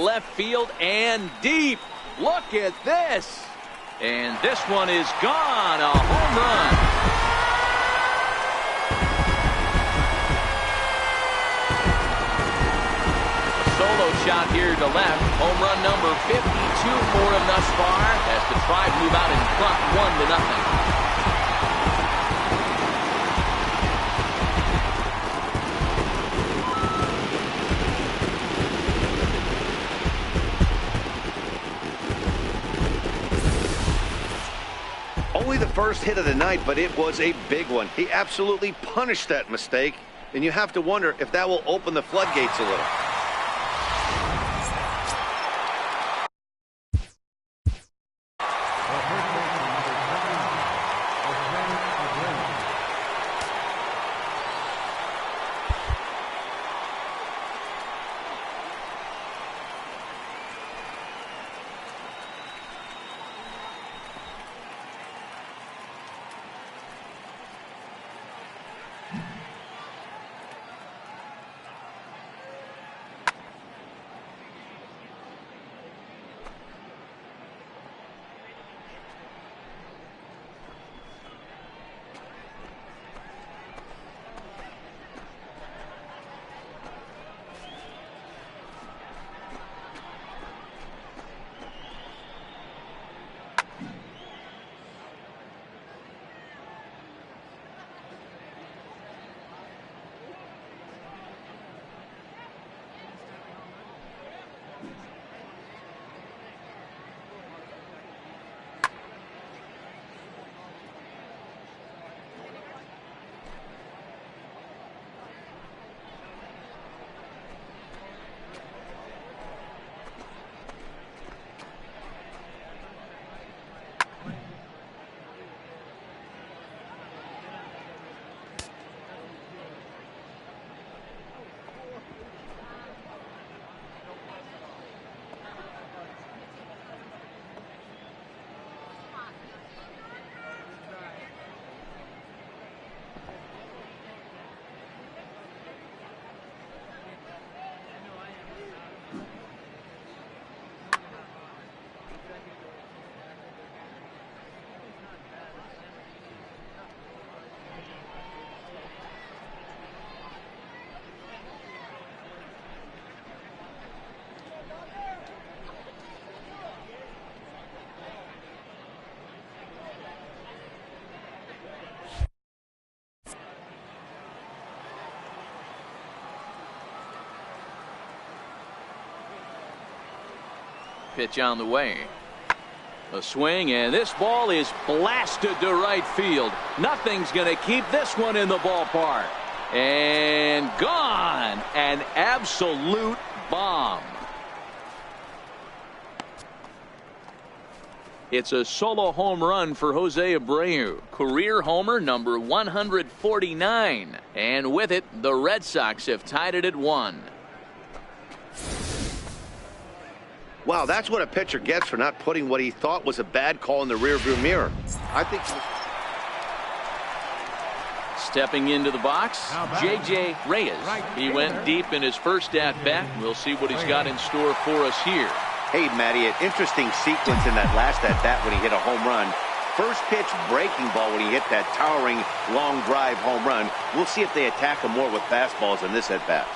left field and deep. Look at this. And this one is gone. A home run. A solo shot here to left. Home run number 52 for him thus far as the Tribe move out in front 1-0. Only the first hit of the night, but it was a big one. He absolutely punished that mistake, and you have to wonder if that will open the floodgates a little. Pitch on the way. A swing, and this ball is blasted to right field. Nothing's going to keep this one in the ballpark. And gone. An absolute bomb. It's a solo home run for Jose Abreu. Career homer number 149. And with it, the Red Sox have tied it at 1. Wow, that's what a pitcher gets for not putting what he thought was a bad call in the rearview mirror. I think. Stepping into the box, J.J. Reyes. He went deep in his first at-bat. We'll see what he's got in store for us here. Hey, Matty, an interesting sequence in that last at-bat when he hit a home run. First pitch breaking ball when he hit that towering long drive home run. We'll see if they attack him more with fastballs in this at-bat.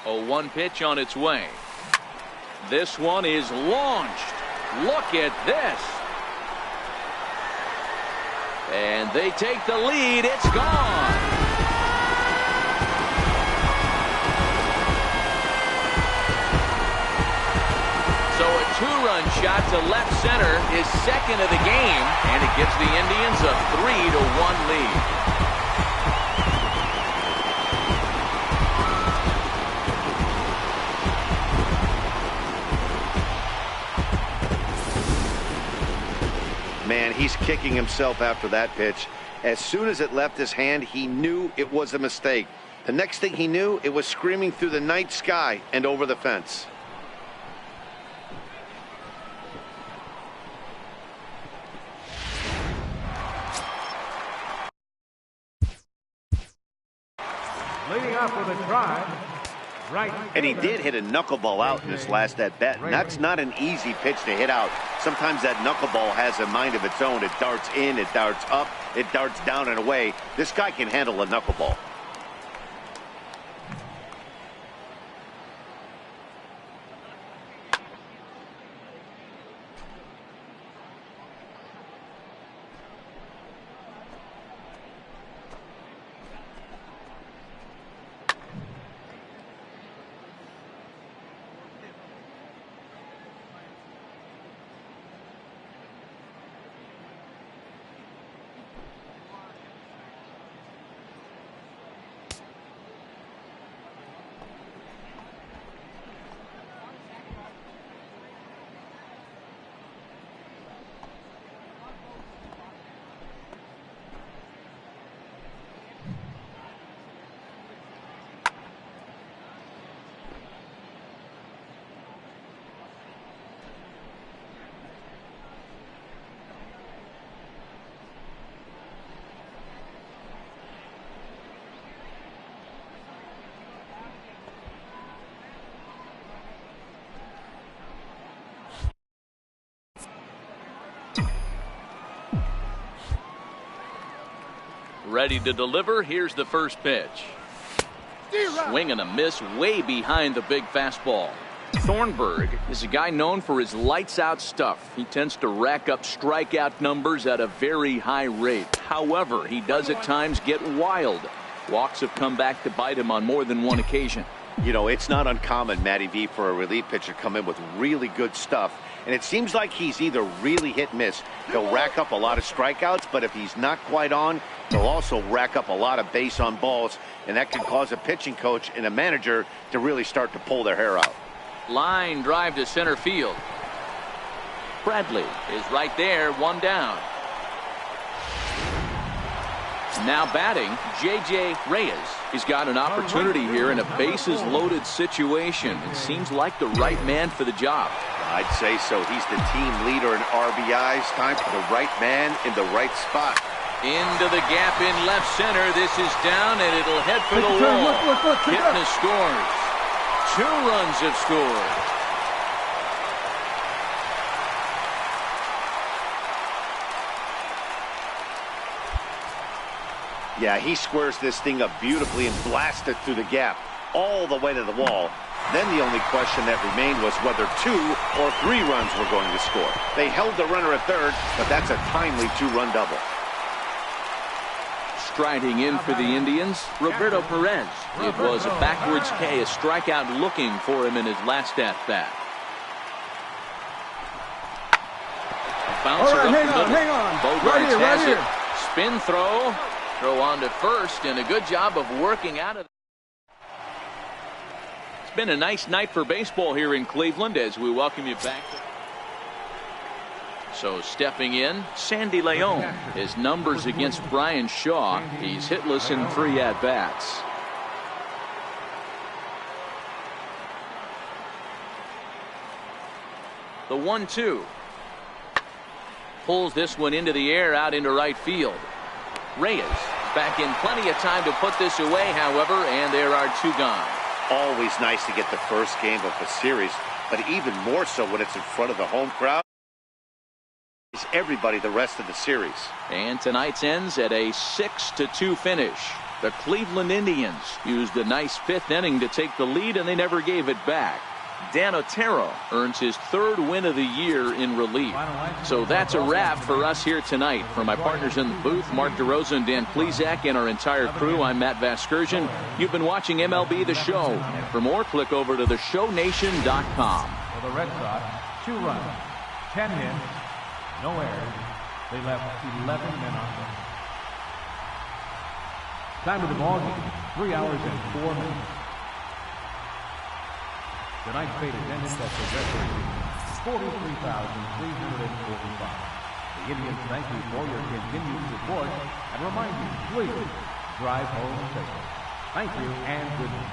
A 1 pitch on its way. This one is launched. Look at this. And they take the lead. It's gone. So a 2-run shot to left center is second of the game, and it gives the Indians a 3-1 lead. Man, he's kicking himself after that pitch. As soon as it left his hand, he knew it was a mistake. The next thing he knew, it was screaming through the night sky and over the fence. now for the Tribe, right. And he did hit a knuckleball out in his last at-bat, and that's not an easy pitch to hit out. Sometimes that knuckleball has a mind of its own. It darts in, it darts up, it darts down and away. This guy can handle a knuckleball. Ready to deliver. Here's the first pitch. Swing and a miss way behind the big fastball. Thornburg is a guy known for his lights-out stuff. He tends to rack up strikeout numbers at a very high rate. However, he does at times get wild. Walks have come back to bite him on more than one occasion. You know, it's not uncommon, Matty V, for a relief pitcher to come in with really good stuff. And it seems like he's either really hit and miss. He'll rack up a lot of strikeouts, but if he's not quite on, he'll also rack up a lot of base on balls. And that can cause a pitching coach and a manager to really start to pull their hair out. Line drive to center field. Bradley is right there, one down. Now batting, J.J. Reyes. He's got an opportunity here in a bases-loaded situation. It seems like the right man for the job. I'd say so. He's the team leader in RBIs. Time for the right man in the right spot. Into the gap in left center. This is down, and it'll head for the wall. Kipnis scores. 2 runs have scored. Yeah, he squares this thing up beautifully and blasts it through the gap all the way to the wall. Then the only question that remained was whether 2 or 3 runs were going to score. They held the runner at third, but that's a timely 2-run double. Striding in for the Indians, Roberto Perez. It was a backwards K, a strikeout looking for him in his last at-bat. Bouncer up the middle. Hang on. Bogarts has it. Spin throw. Throw on to first, and a good job of working out of it. It's been a nice night for baseball here in Cleveland as we welcome you back. So stepping in, Sandy Leon. His numbers against Brian Shaw. He's hitless in 3 at-bats. The 1-2. Pulls this one into the air out into right field. Reyes back in plenty of time to put this away, however, and there are 2 gone. Always nice to get the first game of a series, but even more so when it's in front of the home crowd. It's everybody the rest of the series. And tonight's ends at a 6-2 finish. The Cleveland Indians used a nice 5th inning to take the lead, and they never gave it back. Dan Otero earns his 3rd win of the year in relief. So that's a wrap for us here tonight. For my partners in the booth, Mark DeRosa and Dan Plesac, and our entire crew, I'm Matt Vasgersian. You've been watching MLB The Show. For more, click over to theshownation.com. For the Red Sox, 2 runs, 10 hits, no errors. They left 11 men on base. Time of the ball game, 3 hours and 4 minutes. Tonight's paid attendance at the Red Sox, 43,345. The Indians thank you for your continued support and remind you, please drive home safely. Thank you and good night.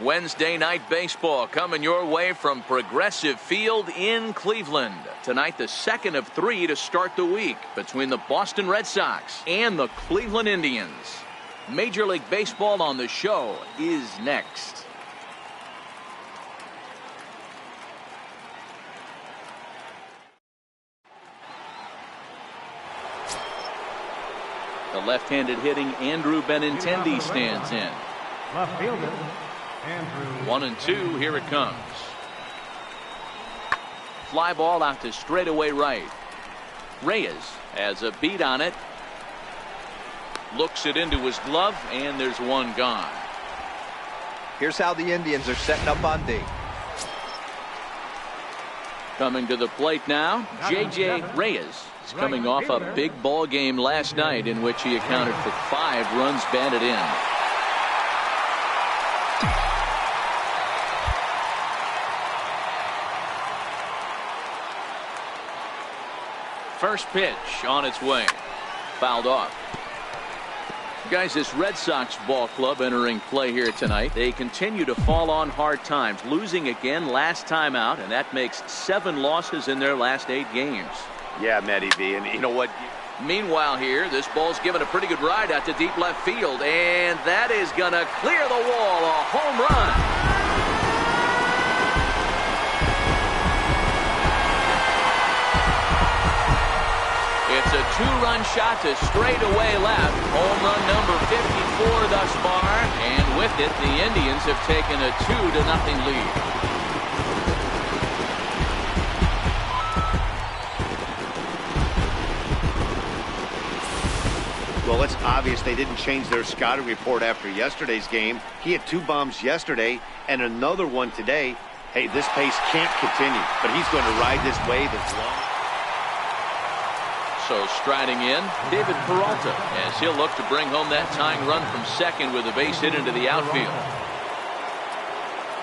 Wednesday night baseball coming your way from Progressive Field in Cleveland. Tonight, the second of 3 to start the week between the Boston Red Sox and the Cleveland Indians. Major League Baseball on the show is next. The left-handed hitting Andrew Benintendi stands in. Left fielder, Andrew. 1-2, here it comes. Fly ball out to straightaway right. Reyes has a beat on it. Looks it into his glove, and there's one gone. Here's how the Indians are setting up on D. Coming to the plate now, J.J. Reyes. He's coming off a big ball game last night in which he accounted for 5 runs batted in. First pitch on its way. Fouled off. Guys, this Red Sox ball club entering play here tonight. They continue to fall on hard times, losing again last time out, and that makes 7 losses in their last 8 games. Yeah, Matty V, and you know what? Meanwhile here, this ball's given a pretty good ride out to deep left field, and that is going to clear the wall. A home run. It's a 2-run shot to straightaway left. Home run number 54 thus far. And with it, the Indians have taken a 2-0 lead. Well, it's obvious they didn't change their scouting report after yesterday's game. He had 2 bombs yesterday and another one today. Hey, this pace can't continue, but he's going to ride this wave as long. So striding in, David Peralta, as he'll look to bring home that tying run from second with a base hit into the outfield.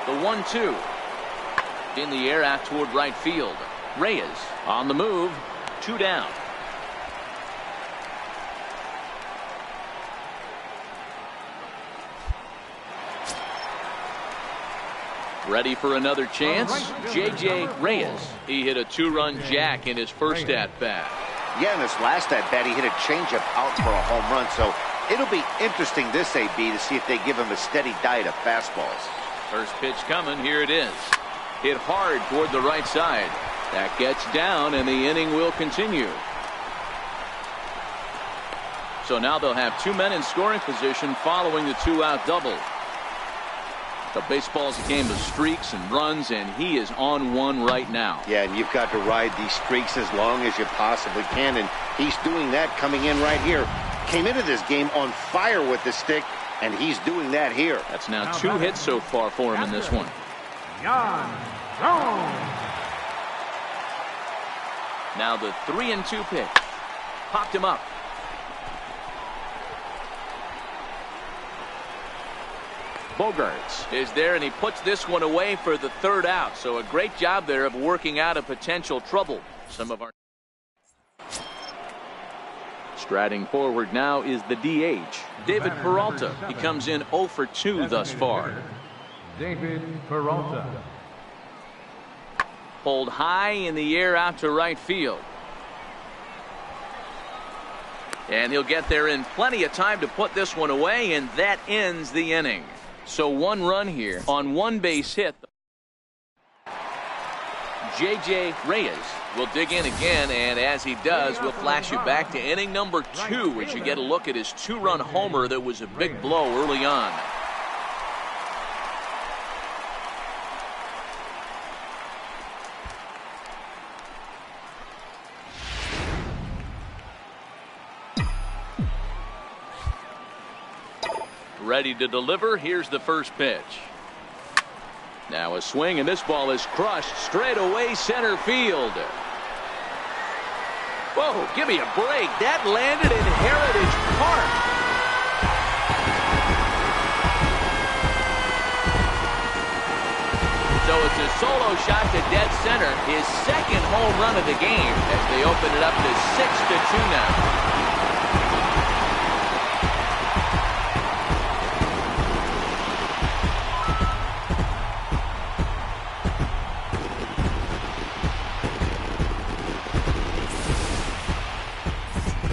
The 1-2 in the air out toward right field. Reyes on the move, 2 down. Ready for another chance? J.J. Reyes. He hit a 2-run jack in his first at-bat. Yeah, in his last at-bat, he hit a changeup out for a home run. So it'll be interesting this AB to see if they give him a steady diet of fastballs. First pitch coming. Here it is. Hit hard toward the right side. That gets down, and the inning will continue. So now they'll have 2 men in scoring position following the 2-out double. The baseball's a game of streaks and runs, and he is on one right now. Yeah, and you've got to ride these streaks as long as you possibly can, and he's doing that coming in right here. Came into this game on fire with the stick, and he's doing that here. That's now 2 hits so far for him in this one. Now the 3-2 pitch. Popped him up. Bogarts is there, and he puts this one away for the 3rd out. So a great job there of working out a potential trouble. Some of our striding forward now is the DH, David Peralta. He comes in 0 for 2 thus far. David Peralta. Pulled high in the air out to right field. And he'll get there in plenty of time to put this one away, and that ends the inning. So 1 run here on 1 base hit. J.J. Reyes will dig in again, and as he does, we'll flash you back to inning number 2 as you get a look at his 2-run homer that was a big blow early on. Ready to deliver. Here's the first pitch. Now a swing, and this ball is crushed straight away center field. Whoa, give me a break. That landed in Heritage Park. So it's a solo shot to dead center. His 2nd home run of the game as they open it up to 6-2 now.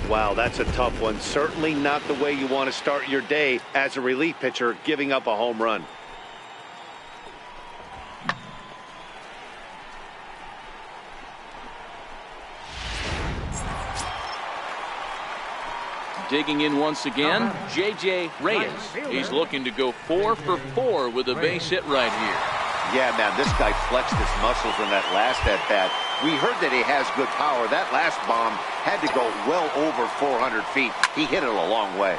Wow, that's a tough one. Certainly not the way you want to start your day as a relief pitcher, giving up a home run. Digging in once again, J.J. Reyes. He's looking to go 4 for 4 with a base hit right here. Yeah, man, this guy flexed his muscles in that last at-bat. We heard that he has good power. That last bomb had to go well over 400 feet. He hit it a long way.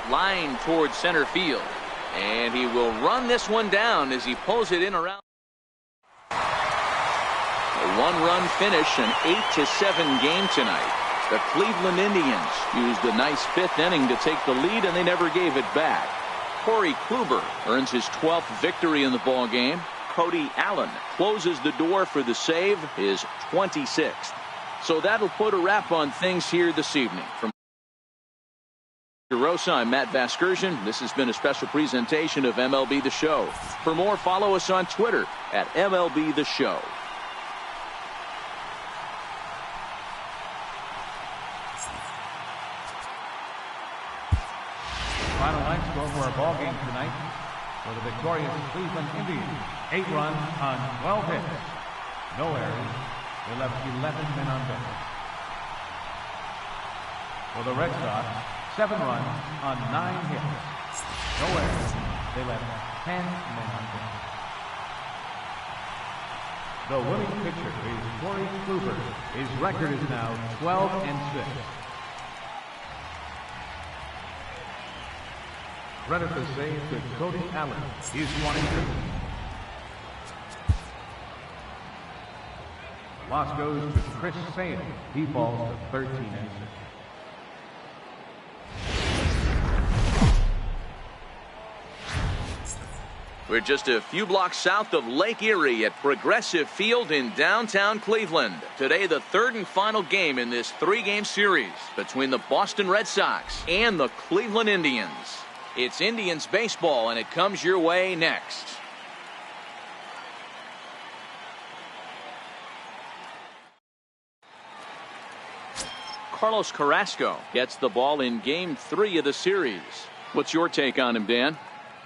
Line towards center field. And he will run this one down as he pulls it in around. A one-run finish, an 8-7 game tonight. The Cleveland Indians used a nice 5th inning to take the lead, and they never gave it back. Corey Kluber earns his 12th victory in the ball game. Cody Allen closes the door for the save, his 26th. So that'll put a wrap on things here this evening. From Rosa, I'm Matt Vasgersian. This has been a special presentation of MLB The Show. For more, follow us on Twitter at MLB The Show. Final line score for our ball game tonight for the victorious Cleveland Indians. 8 runs on 12 hits. No errors. They left 11 men on base. For the Red Sox, 7 runs on 9 hits. No errors. They left 10 men on base. The winning pitcher is Corey Kluber. His record is now 12-6. Credit the save to Cody Allen. He's 23. Loss goes to Chris Sale. He falls to 13-6. We're just a few blocks south of Lake Erie at Progressive Field in downtown Cleveland. Today, the 3rd and final game in this 3-game series between the Boston Red Sox and the Cleveland Indians. It's Indians baseball, and it comes your way next. Carlos Carrasco gets the ball in Game 3 of the series. What's your take on him, Dan?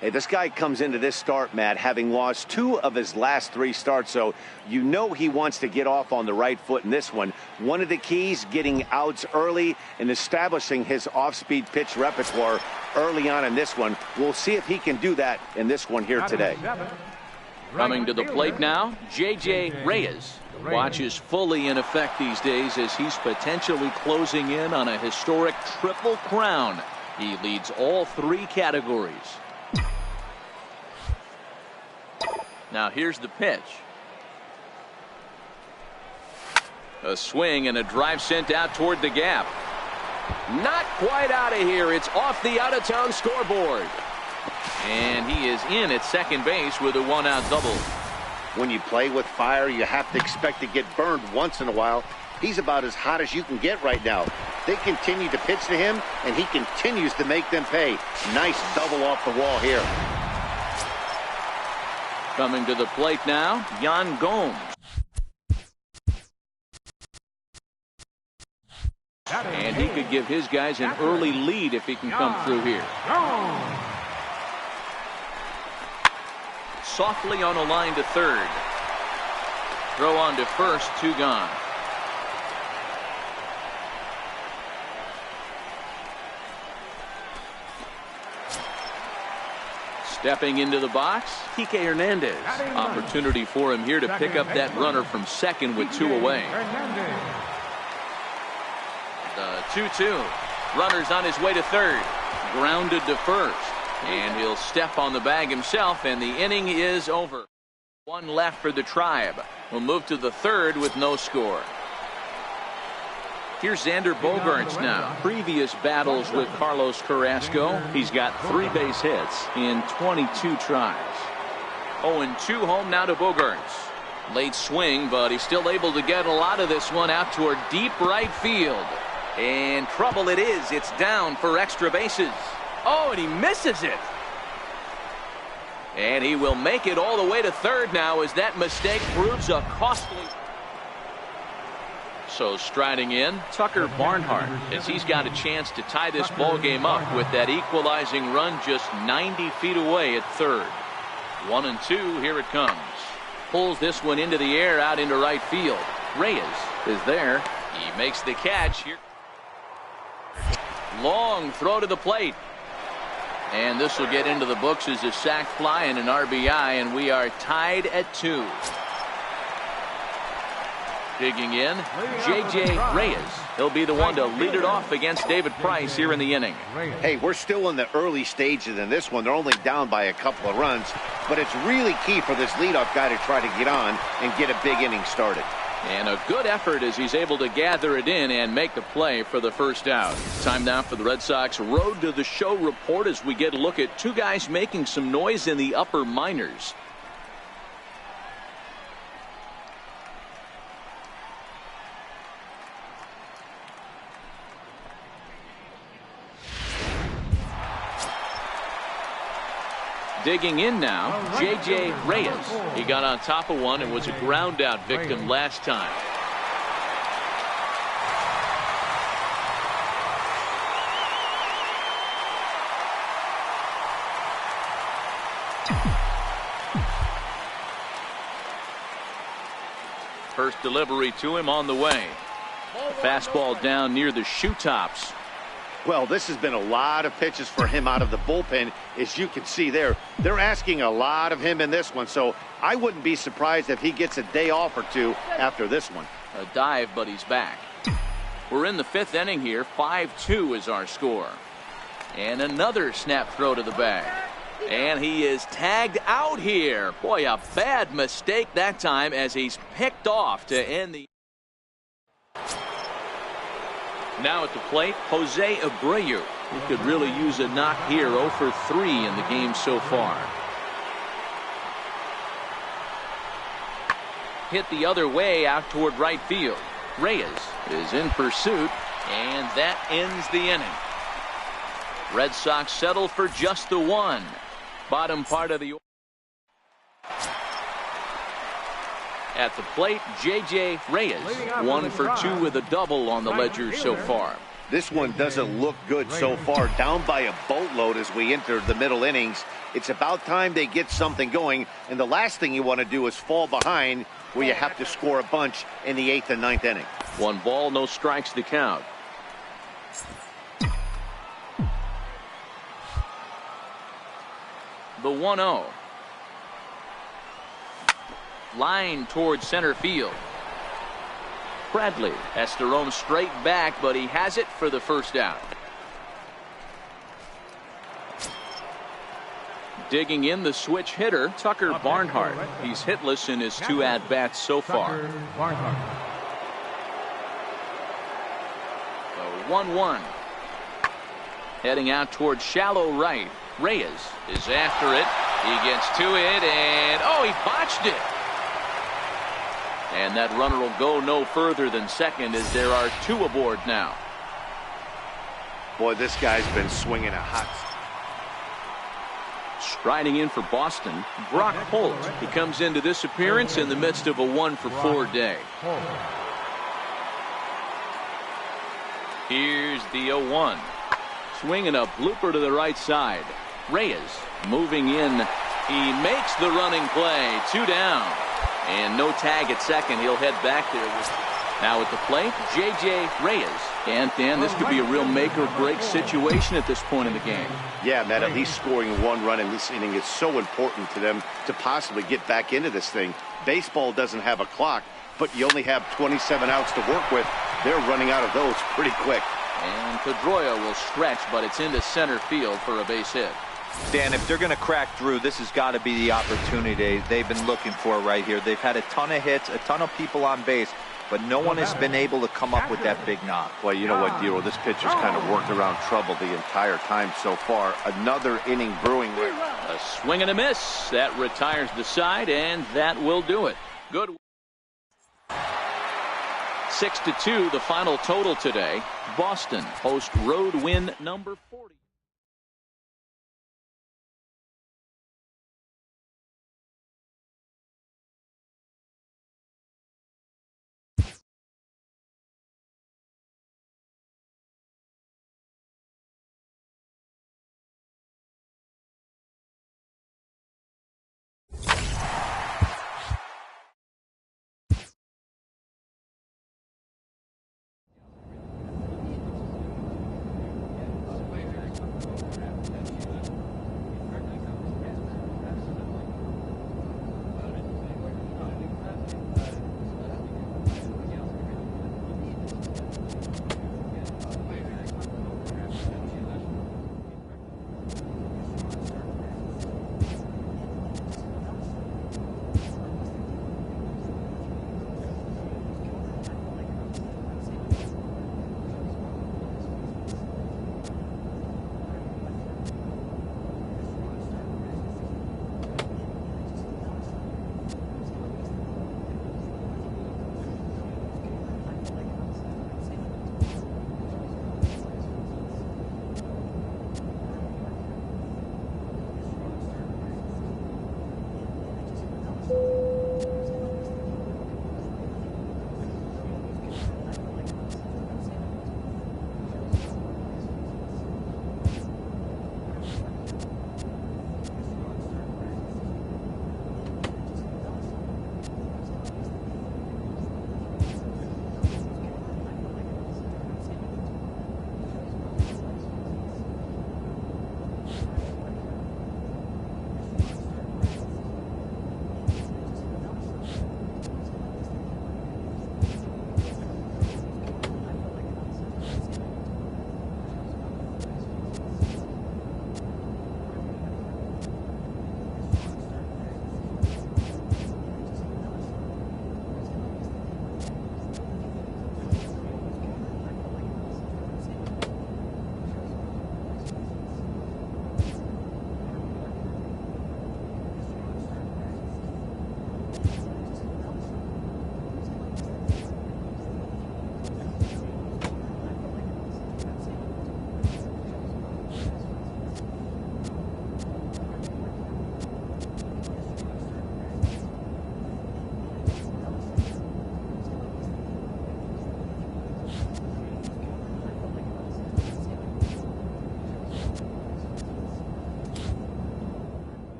Hey, this guy comes into this start, Matt, having lost 2 of his last 3 starts, so you know he wants to get off on the right foot in this one. One of the keys, getting outs early and establishing his off-speed pitch repertoire early on in this one. We'll see if he can do that in this one here today. Coming to the plate now, J.J. Reyes. Watch is fully in effect these days as he's potentially closing in on a historic triple crown. He leads all 3 categories. Now here's the pitch. A swing and a drive sent out toward the gap. Not quite out of here. It's off the out-of-town scoreboard. And he is in at second base with a 1-out double. When you play with fire, you have to expect to get burned once in a while. He's about as hot as you can get right now. They continue to pitch to him, and he continues to make them pay. Nice double off the wall here. Coming to the plate now, Yan Gomes. And he could give his guys an early lead if he can come through here. Softly on a line to third. Throw on to first, 2 gone. Stepping into the box, Kike Hernandez. Opportunity for him here to pick up that runner from second with 2 away. The 2-2. Runner's on his way to third. Grounded to first. And he'll step on the bag himself, and the inning is over. 1 left for the Tribe. We'll move to the 3rd with no score. Here's Xander Bogaerts now. Previous battles with Carlos Carrasco, he's got 3 base hits in 22 tries. 0-2 home now to Bogaerts. Late swing, but he's still able to get a lot of this one out toward deep right field. And trouble it is. It's down for extra bases. Oh, and he misses it. And he will make it all the way to third now as that mistake proves a costly. So striding in, Tucker Barnhart, as he's got a chance to tie this ball game up with that equalizing run just 90 feet away at third. 1-2, here it comes. Pulls this one into the air out into right field. Reyes is there. He makes the catch here. Long throw to the plate. And this will get into the books as a sac fly and an RBI, and we are tied at 2. Digging in, J.J. Reyes. He'll be the one to lead it off against David Price here in the inning. Hey, we're still in the early stages in this one. They're only down by a couple of runs, but it's really key for this leadoff guy to try to get on and get a big inning started. And a good effort as he's able to gather it in and make the play for the first out. Time now for the Red Sox Road to the Show report as we get a look at two guys making some noise in the upper minors. Digging in now, J.J. Reyes. He got on top of one and was a ground out victim last time. First delivery to him on the way. Fastball down near the shoe tops. Well, this has been a lot of pitches for him out of the bullpen. As you can see there, they're asking a lot of him in this one, so I wouldn't be surprised if he gets a day off or two after this one. A dive, but he's back. We're in the 5th inning here. 5-2 is our score. And another snap throw to the bag. And he is tagged out here. Boy, a bad mistake that time as he's picked off to end the... Now at the plate, Jose Abreu. He could really use a knock here. 0 for 3 in the game so far. Hit the other way out toward right field. Reyes is in pursuit, and that ends the inning. Red Sox settle for just the one. Bottom part of the... At the plate, J.J. Reyes, 1 for 2 with a double on the ledger so far. This one doesn't look good so far. Down by a boatload as we enter the middle innings. It's about time they get something going, and the last thing you want to do is fall behind where you have to score a bunch in the 8th and 9th inning. 1 ball, no strikes to count. The 1-0. Line towards center field. Bradley has to roam straight back, but he has it for the first out. Digging in, the switch hitter, Tucker Barnhart. He's hitless in his 2 at-bats so far. The 1-1. Heading out towards shallow right. Reyes is after it. He gets to it, and oh, he botched it. And that runner will go no further than second as there are 2 aboard now. Boy, this guy's been swinging a hot... Striding in for Boston, Brock Holt. He comes into this appearance in the midst of a 1 for 4 day. Here's the 0-1. Swinging a blooper to the right side. Reyes moving in. He makes the running play. 2 down. And no tag at second. He'll head back there. Now at the plate, J.J. Reyes. And Dan, this could be a real make or break situation at this point in the game. Yeah, Matt, at least scoring 1 run in this inning is so important to them to possibly get back into this thing. Baseball doesn't have a clock, but you only have 27 outs to work with. They're running out of those pretty quick. And Pedroia will stretch, but it's into center field for a base hit. Dan, if they're going to crack through, this has got to be the opportunity they've been looking for right here. They've had a ton of hits, a ton of people on base, but no one has been able to come up with that big knock. Well, you know what, Dero, this pitcher's kind of worked around trouble the entire time so far. Another inning brewing. A swing and a miss. That retires the side, and that will do it. Good. 6-2, the final total today. Boston host road win number 40.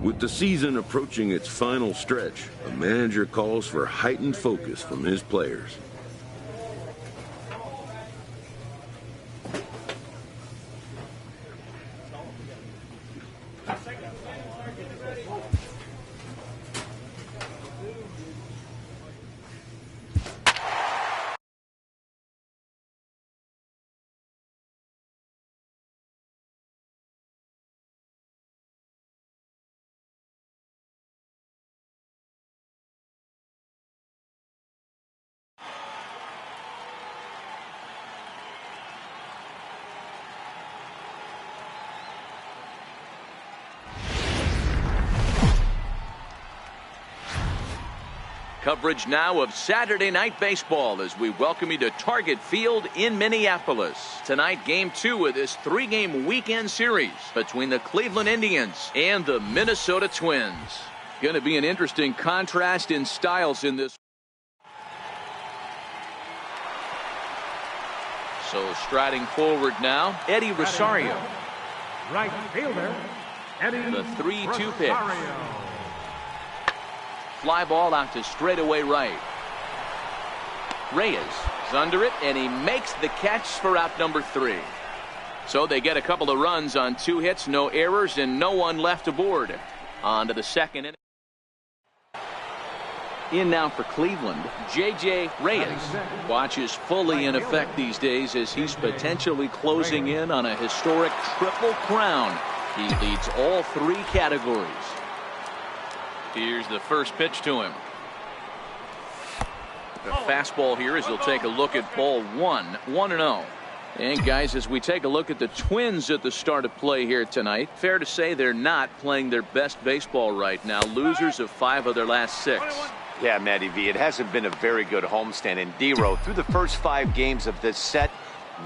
With the season approaching its final stretch, a manager calls for heightened focus from his players. Coverage now of Saturday Night Baseball as we welcome you to Target Field in Minneapolis. Tonight, Game 2 of this 3-game weekend series between the Cleveland Indians and the Minnesota Twins. Going to be an interesting contrast in styles in this. So striding forward now, Eddie Rosario. Right fielder, Eddie The 3-2 pitch. Rosario. Fly ball out to straightaway right. Reyes is under it, and he makes the catch for out number 3. So they get a couple of runs on 2 hits, no errors, and no one left aboard. On to the second inning. In now for Cleveland, J.J. Reyes. Watch is fully in effect these days as he's potentially closing in on a historic triple crown. He leads all 3 categories. Here's the first pitch to him. The fastball here as he'll take a look at ball 1, 1-0. And guys, as we take a look at the Twins at the start of play here tonight, fair to say they're not playing their best baseball right now. Losers of 5 of their last 6. Yeah, Matty V, it hasn't been a very good homestand. And D-Row, through the first 5 games of this set,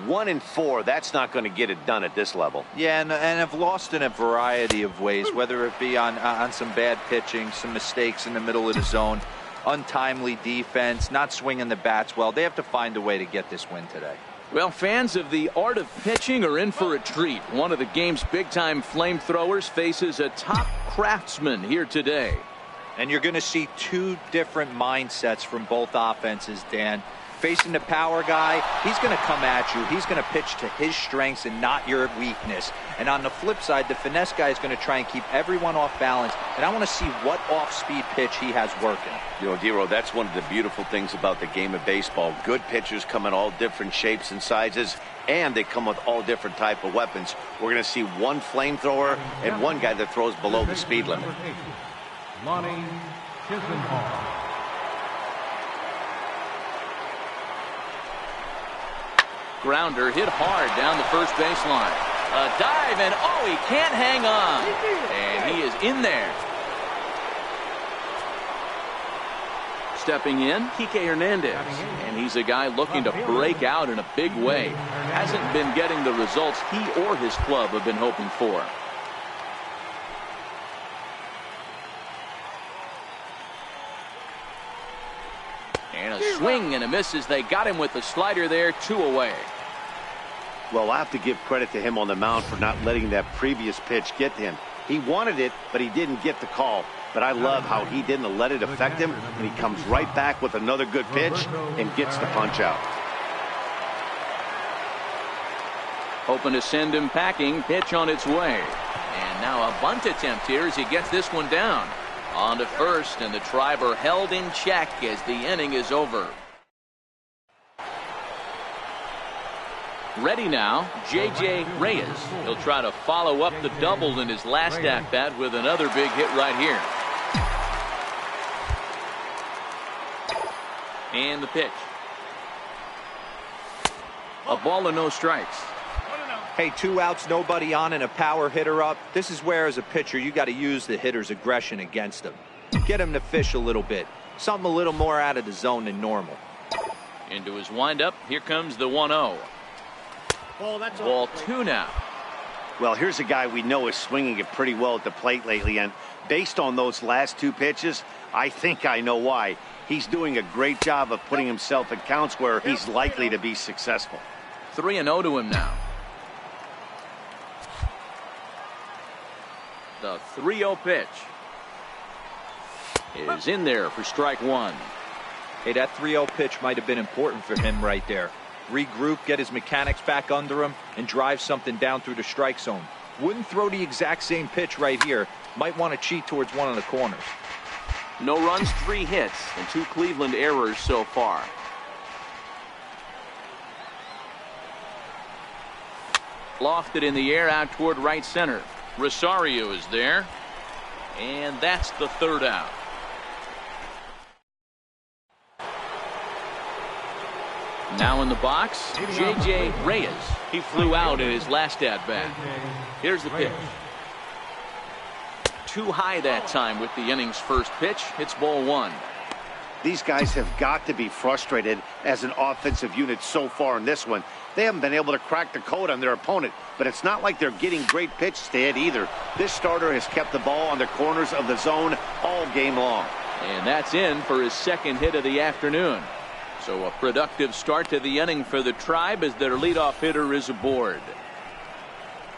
1-4, that's not going to get it done at this level. Yeah, and have lost in a variety of ways, whether it be on some bad pitching, some mistakes in the middle of the zone, untimely defense, not swinging the bats well. They have to find a way to get this win today. Well, fans of the art of pitching are in for a treat. One of the game's big-time flamethrowers faces a top craftsman here today. And you're going to see 2 different mindsets from both offenses, Dan. Facing the power guy, he's going to come at you. He's going to pitch to his strengths and not your weakness. And on the flip side, the finesse guy is going to try and keep everyone off balance. And I want to see what off-speed pitch he has working. You know, D-Row, that's one of the beautiful things about the game of baseball. Good pitchers come in all different shapes and sizes, and they come with all different type of weapons. We're going to see one flamethrower and one guy that throws below the speed limit. Lonnie Chisenhall. Grounder hit hard down the first baseline. A dive, and oh, he can't hang on. And he is in there. Stepping in, Kike Hernandez. And he's a guy looking to break out in a big way. Hasn't been getting the results he or his club have been hoping for. And a swing and a miss as they got him with the slider there, 2 away. Well, I have to give credit to him on the mound for not letting that previous pitch get to him. He wanted it, but he didn't get the call. But I love how he didn't let it affect him, and he comes right back with another good pitch and gets the punch out. Hoping to send him packing, pitch on its way. And now a bunt attempt here as he gets this one down. On to first, and the Triber held in check as the inning is over. Ready now, J.J. Reyes. He'll try to follow up the double in his last at-bat with another big hit right here. And the pitch. A ball and no strikes. Hey, 2 outs, nobody on, and a power hitter up. This is where, as a pitcher, you got to use the hitter's aggression against him. Get him to fish a little bit. Something a little more out of the zone than normal. Into his windup. Here comes the 1-0. Ball 2 now. Well, here's a guy we know is swinging it pretty well at the plate lately, and based on those last 2 pitches, I think I know why. He's doing a great job of putting himself in counts where he's likely to be successful. 3-0 to him now. The 3-0 pitch is in there for strike one. Hey, that 3-0 pitch might have been important for him right there. Regroup, get his mechanics back under him, and drive something down through the strike zone. Wouldn't throw the exact same pitch right here. Might want to cheat towards one of the corners. No runs, 3 hits, and 2 Cleveland errors so far. Lofted in the air out toward right center. Rosario is there, and that's the 3rd out. Now in the box, J.J. Reyes. He flew out in his last at-bat. Here's the pitch. Too high that time with the inning's first pitch. It's ball 1. These guys have got to be frustrated as an offensive unit so far in this one. They haven't been able to crack the code on their opponent, but it's not like they're getting great pitches to hit either. This starter has kept the ball on the corners of the zone all game long. And that's in for his 2nd hit of the afternoon. So a productive start to the inning for the Tribe as their leadoff hitter is aboard.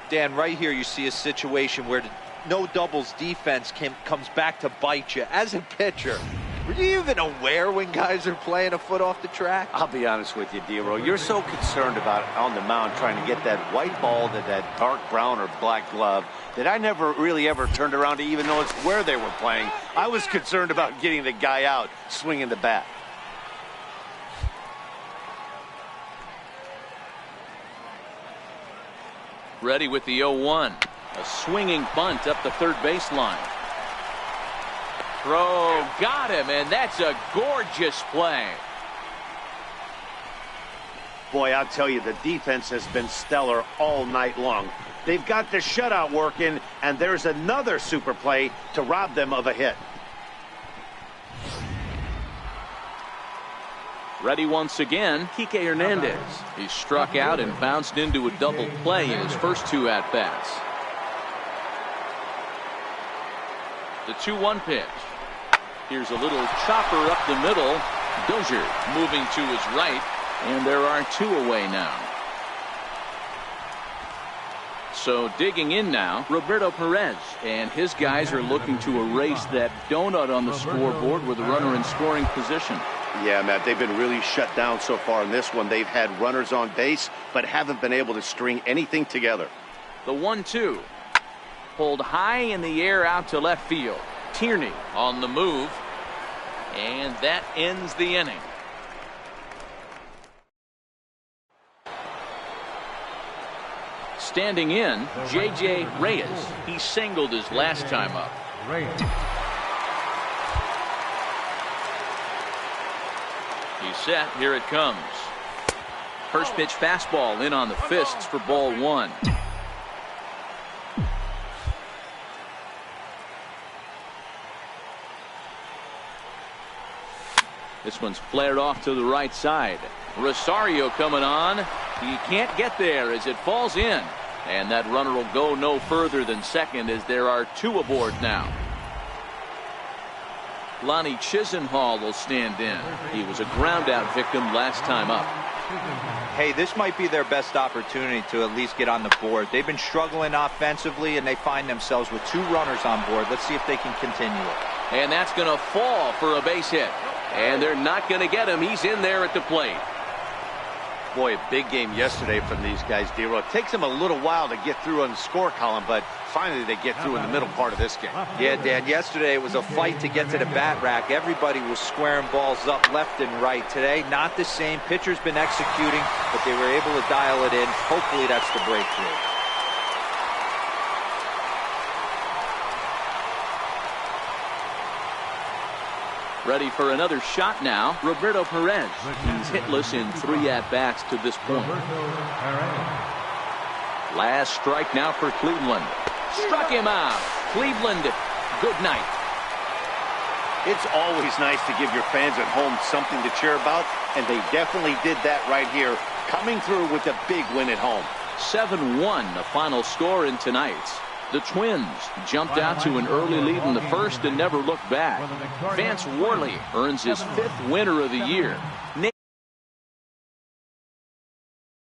Dan, right here you see a situation where the no doubles defense comes back to bite you. As a pitcher, were you even aware when guys are playing a foot off the track? I'll be honest with you, D-Row. You're so concerned about on the mound trying to get that white ball to that dark brown or black glove that I never really ever turned around to even notice where they were playing. I was concerned about getting the guy out swinging the bat. Ready with the 0-1. A swinging bunt up the third baseline. Throw got him, and that's a gorgeous play. Boy, I'll tell you, the defense has been stellar all night long. They've got the shutout working, and there's another super play to rob them of a hit. Ready once again, Kike Hernandez. He struck out and bounced into a double play in his first 2 at-bats. The 2-1 pitch. Here's a little chopper up the middle. Dozier moving to his right, and there are 2 away now. So digging in now, Roberto Perez, and his guys are looking to erase that donut on the scoreboard with a runner in scoring position. Yeah, Matt, they've been really shut down so far in this one. They've had runners on base, but haven't been able to string anything together. The 1-2. Pulled high in the air out to left field. Tierney on the move, and that ends the inning. Standing in, J.J. Reyes. He singled his last time up. He's set. Here it comes. First pitch fastball in on the fists for ball 1. This one's flared off to the right side. Rosario coming on. He can't get there as it falls in. And that runner will go no further than second as there are 2 aboard now. Lonnie Chisenhall will stand in. He was a ground out victim last time up. Hey, this might be their best opportunity to at least get on the board. They've been struggling offensively, and they find themselves with 2 runners on board. Let's see if they can continue it. And that's going to fall for a base hit. And they're not going to get him. He's in there at the plate. Boy, a big game yesterday from these guys, D-Row. It takes them a little while to get through on the score column, but finally they get through in the middle part of this game. Yeah, Dan, yesterday it was a fight to get to the bat rack. Everybody was squaring balls up left and right. Today, not the same. Pitcher's been executing, but they were able to dial it in. Hopefully that's the breakthrough. Ready for another shot now, Roberto Perez. He's hitless in 3 at-bats to this point. Last strike now for Cleveland. Struck him out. Cleveland, good night. It's always nice to give your fans at home something to cheer about, and they definitely did that right here, coming through with a big win at home. 7-1, the final score in tonight's. The Twins jumped out to an early lead in the first and never looked back. Vance Worley earns his 5th winner of the year.